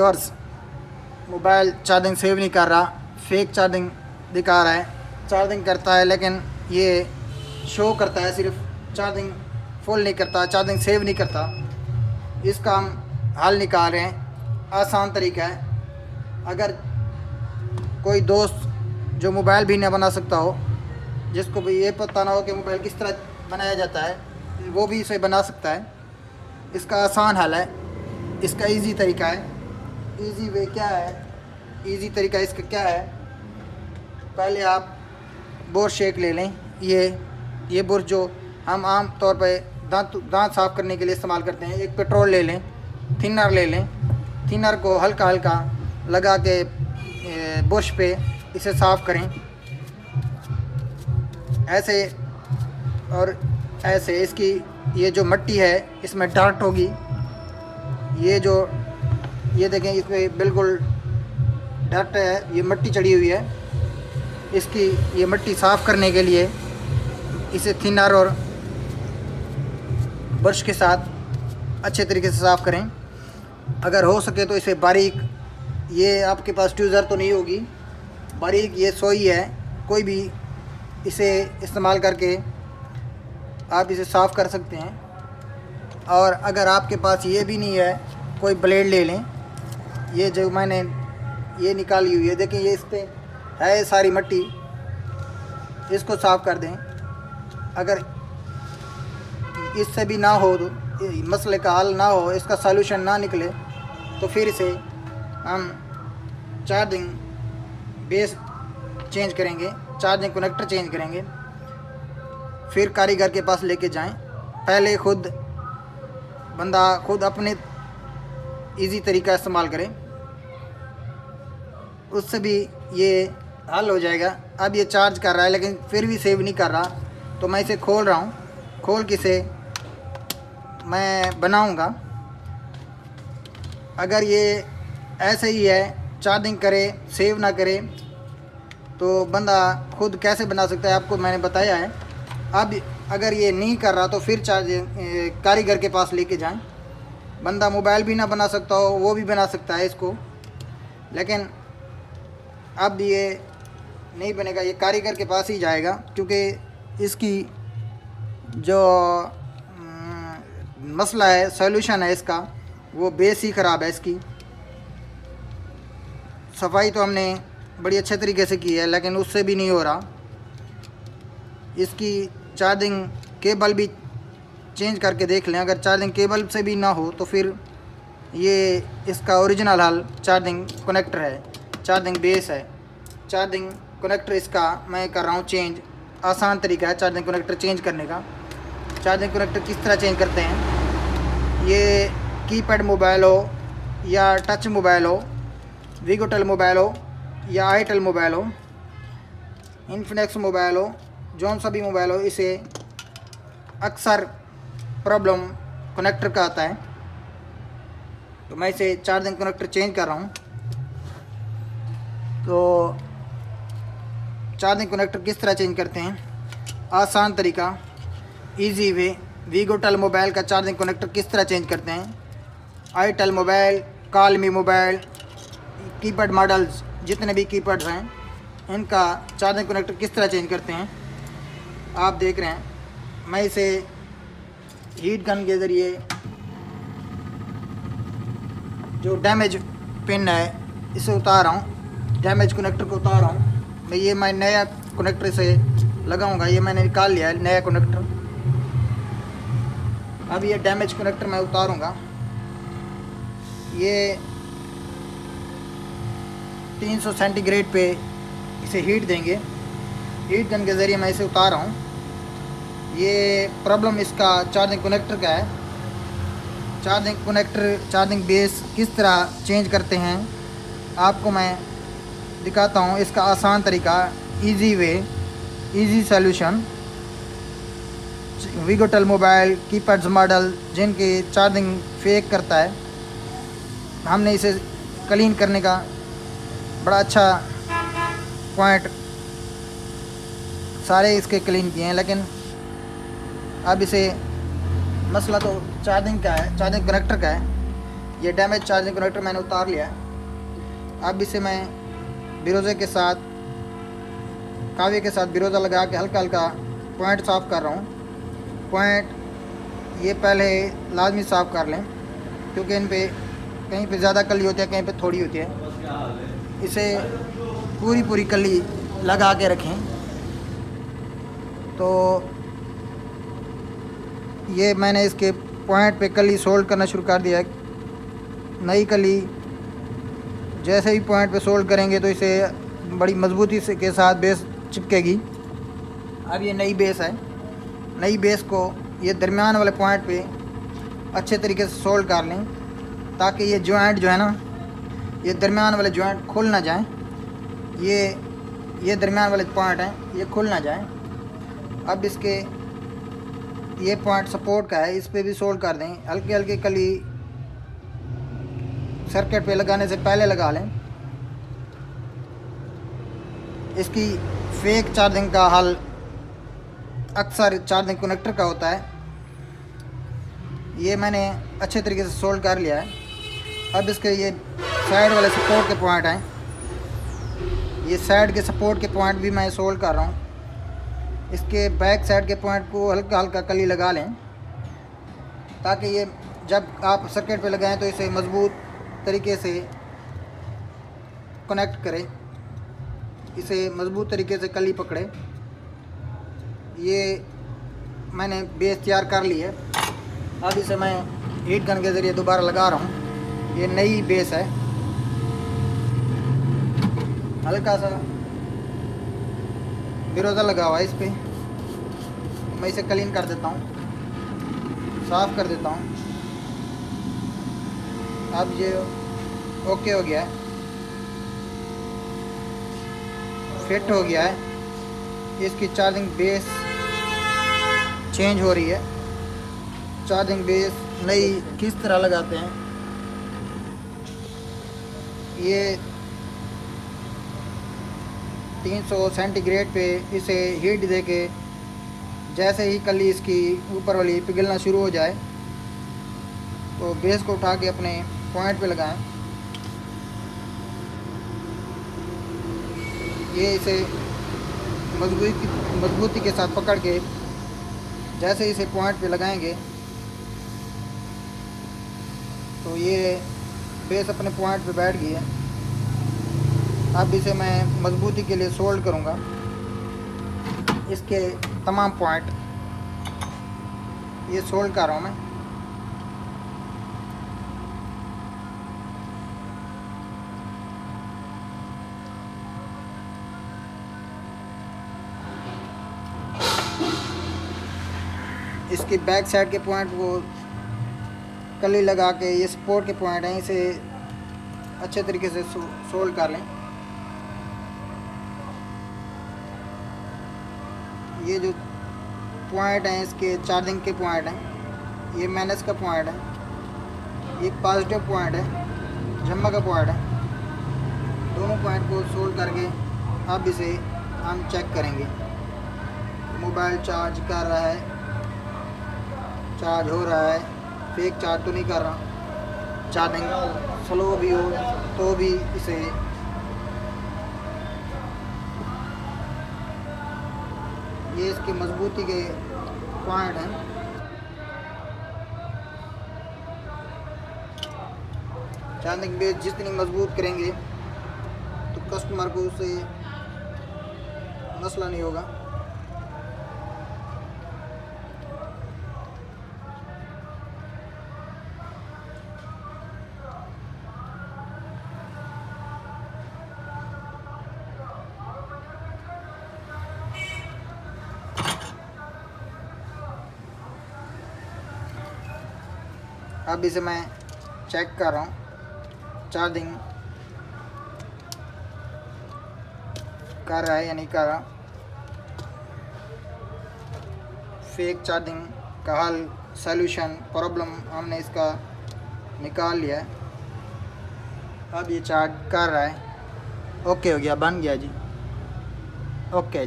Viewers, mobile charging save नहीं कर रहा, फेक चार्जिंग दिखा रहा है। चार्जिंग करता है लेकिन ये शो करता है, सिर्फ चार्जिंग फुल नहीं करता, चार्जिंग सेव नहीं करता। इसका हम हल निकाल रहे हैं। आसान तरीका है। अगर कोई दोस्त जो मोबाइल भी ना बना सकता हो, जिसको भी ये पता ना हो कि मोबाइल किस तरह बनाया जाता है, वो भी इसे बना सकता है। इसका आसान हल है, इसका इजी तरीका है। इजी वे क्या है, इजी तरीका इसका क्या है? पहले आप बुरश शेक ले लें। ये बुरश जो हम आम तौर पे दांत साफ़ करने के लिए इस्तेमाल करते हैं। एक पेट्रोल ले लें, थिनर ले लें। थिनर को हल्का हल्का लगा के बुरश पे इसे साफ़ करें, ऐसे और ऐसे। इसकी ये जो मिट्टी है इसमें डार्ट होगी। ये देखें, इसमें बिल्कुल डस्ट है, ये मिट्टी चढ़ी हुई है। इसकी ये मिट्टी साफ़ करने के लिए इसे थिनर और ब्रश के साथ अच्छे तरीके से साफ़ करें। अगर हो सके तो इसे बारीक, ये आपके पास ट्यूज़र तो नहीं होगी, बारीक ये सोई है, कोई भी इसे इस्तेमाल करके आप इसे साफ़ कर सकते हैं। और अगर आपके पास ये भी नहीं है, कोई ब्लेड ले लें। ये जो मैंने ये निकाली हुई है, देखें, ये इस पे है सारी मिट्टी, इसको साफ़ कर दें। अगर इससे भी ना हो, तो मसले का हल ना हो, इसका सॉल्यूशन ना निकले, तो फिर इसे हम चार्जिंग बेस चेंज करेंगे, चार्जिंग कनेक्टर चेंज करेंगे। फिर कारीगर के पास लेके जाएं। पहले बंदा खुद अपने इजी तरीका इस्तेमाल करे, उससे भी ये हल हो जाएगा। अब ये चार्ज कर रहा है लेकिन फिर भी सेव नहीं कर रहा, तो मैं इसे खोल रहा हूँ। खोल के इसे मैं बनाऊँगा। अगर ये ऐसे ही है, चार्जिंग करे सेव ना करे, तो बंदा खुद कैसे बना सकता है, आपको मैंने बताया है। अब अगर ये नहीं कर रहा तो फिर कारीगर के पास लेके जाएं। बंदा मोबाइल भी ना बना सकता हो, वो भी बना सकता है इसको, लेकिन अब ये नहीं बनेगा, ये कारीगर के पास ही जाएगा, क्योंकि इसकी जो मसला है, सॉल्यूशन है इसका, वो बेस ही ख़राब है। इसकी सफाई तो हमने बड़ी अच्छे तरीके से की है, लेकिन उससे भी नहीं हो रहा। इसकी चार्जिंग केबल भी चेंज करके देख लें। अगर चार्जिंग केबल से भी ना हो तो फिर ये इसका ओरिजिनल हल चार्जिंग कनेक्टर है, चार्जिंग बेस है। चार्जिंग कनेक्टर इसका मैं कर रहा हूँ चेंज। आसान तरीका है चार्जिंग कनेक्टर चेंज करने का। चार्जिंग कनेक्टर किस तरह चेंज करते हैं? ये कीपैड मोबाइल हो या टच मोबाइल हो, वीगोटेल मोबाइल हो या आईटेल मोबाइल हो, इन्फिनिक्स मोबाइल हो, जौन सा भी मोबाइल हो, इसे अक्सर प्रॉब्लम कनेक्टर का आता है। तो मैं इसे चार्जिंग कनेक्टर चेंज कर रहा हूँ। तो चार्जिंग कनेक्टर किस तरह चेंज करते हैं? आसान तरीका, इजी वे। वीगोटेल मोबाइल का चार्जिंग कनेक्टर किस तरह चेंज करते हैं? Itel mobile, कालमी mobile, keypad models जितने भी कीपैड्स हैं, इनका चार्जिंग कनेक्टर किस तरह चेंज करते हैं आप देख रहे हैं। मैं इसे हीट गन के ज़रिए, जो डैमेज पिन है, इसे उतार रहा हूँ, डैमेज कनेक्टर को उतार रहा हूँ। मैं नया कनेक्टर से लगाऊंगा। ये मैंने निकाल लिया है नया कनेक्टर। अब ये डैमेज कनेक्टर मैं उतारूंगा। ये 300 सेंटीग्रेड पे इसे हीट देंगे। हीट गन के ज़रिए मैं इसे उतार रहा हूँ। ये प्रॉब्लम इसका चार्जिंग कनेक्टर का है। चार्जिंग कनेक्टर, चार्जिंग बेस किस तरह चेंज करते हैं आपको मैं दिखाता हूँ। इसका आसान तरीका, इजी वे, इजी सॉल्यूशन। वीगोटेल मोबाइल, कीपैड्स मॉडल जिनकी चार्जिंग फेक करता है, हमने इसे क्लीन करने का बड़ा अच्छा पॉइंट सारे इसके क्लीन किए हैं। लेकिन अब इसे मसला तो चार्जिंग का है, चार्जिंग कनेक्टर का है। ये डैमेज चार्जिंग कनेक्टर मैंने उतार लिया है। अब इसे मैं बिरोज़े के साथ, कावे के साथ बिरोज़ा लगा के हल्का हल्का पॉइंट साफ़ कर रहा हूँ। पॉइंट ये पहले लाजमी साफ़ कर लें, क्योंकि इन पे कहीं पे ज़्यादा कली होती है, कहीं पे थोड़ी होती है। इसे पूरी कली लगा के रखें। तो ये मैंने इसके पॉइंट पे कली सोल्ड करना शुरू कर दिया है। नई कली जैसे ही पॉइंट पे सोल्ड करेंगे तो इसे बड़ी मजबूती से के साथ बेस चिपकेगी। अब ये नई बेस है। नई बेस को ये दरमियान वाले पॉइंट पे अच्छे तरीके से सोल्ड कर लें, ताकि ये जॉइंट जो है ना, ये दरमियान वाले जॉइंट खुल ना जाएं। ये दरमियान वाले पॉइंट हैं, ये खुल ना जाएं। अब इसके ये पॉइंट सपोर्ट का है, इस पे भी सोल्ड कर दें। हल्की हल्की कली सर्किट पे लगाने से पहले लगा लें। इसकी फेक चार्जिंग का हल अक्सर चार्जिंग कनेक्टर का होता है। ये मैंने अच्छे तरीके से सोल्ड कर लिया है। अब इसके ये साइड वाले सपोर्ट के पॉइंट हैं, ये साइड के सपोर्ट के पॉइंट भी मैं सोल्ड कर रहा हूँ। इसके बैक साइड के पॉइंट को हल्का हल्का कली लगा लें, ताकि ये जब आप सर्किट पे लगाएं तो इसे मज़बूत तरीके से कनेक्ट करें, इसे मज़बूत तरीके से कली पकड़े। ये मैंने बेस तैयार कर ली है। अब इसे मैं हीट गन के ज़रिए दोबारा लगा रहा हूँ। ये नई बेस है। हल्का सा बिरोज़ा लगा हुआ है इस पर। मैं इसे क्लीन कर देता हूँ, साफ़ कर देता हूँ। अब ये ओके हो गया है, फिट हो गया है। इसकी चार्जिंग बेस चेंज हो रही है। चार्जिंग बेस नई किस तरह लगाते हैं, ये 300 सेंटीग्रेड पे इसे हीट दे के जैसे ही कली इसकी ऊपर वाली पिघलना शुरू हो जाए तो बेस को उठा के अपने पॉइंट पे लगाएं। ये इसे मजबूती के साथ पकड़ के जैसे इसे पॉइंट पे लगाएंगे तो ये बेस अपने पॉइंट पे बैठ गई है। अब इसे मैं मजबूती के लिए सोल्ड करूँगा। इसके तमाम पॉइंट ये सोल्ड कर रहा हूँ मैं। इसकी बैक साइड के पॉइंट को कली लगा के, ये सपोर्ट के पॉइंट हैं, इसे अच्छे तरीके से सोल्ड कर लें। ये जो पॉइंट हैं इसके चार्जिंग के पॉइंट हैं, ये माइनस का पॉइंट है, ये पॉजिटिव पॉइंट है, जम्मा का पॉइंट है। दोनों पॉइंट को सोल्ड करके अब इसे हम चेक करेंगे। मोबाइल चार्ज कर रहा है, चार्ज हो रहा है, फेक चार्ज तो नहीं कर रहा। चार्जिंग स्लो भी हो तो भी इसे ये इसकी मजबूती के पॉइंट हैं। चार्जिंग बेस जितनी मजबूत करेंगे तो कस्टमर को उससे मसला नहीं होगा। अब इसे मैं चेक कर रहा हूँ चार्जिंग कर रहा है या नहीं कर रहा। फेक चार्जिंग का हल, सॉल्यूशन, प्रॉब्लम हमने इसका निकाल लिया है। अब ये चार्ज कर रहा है। ओके हो गया, बन गया जी। ओके।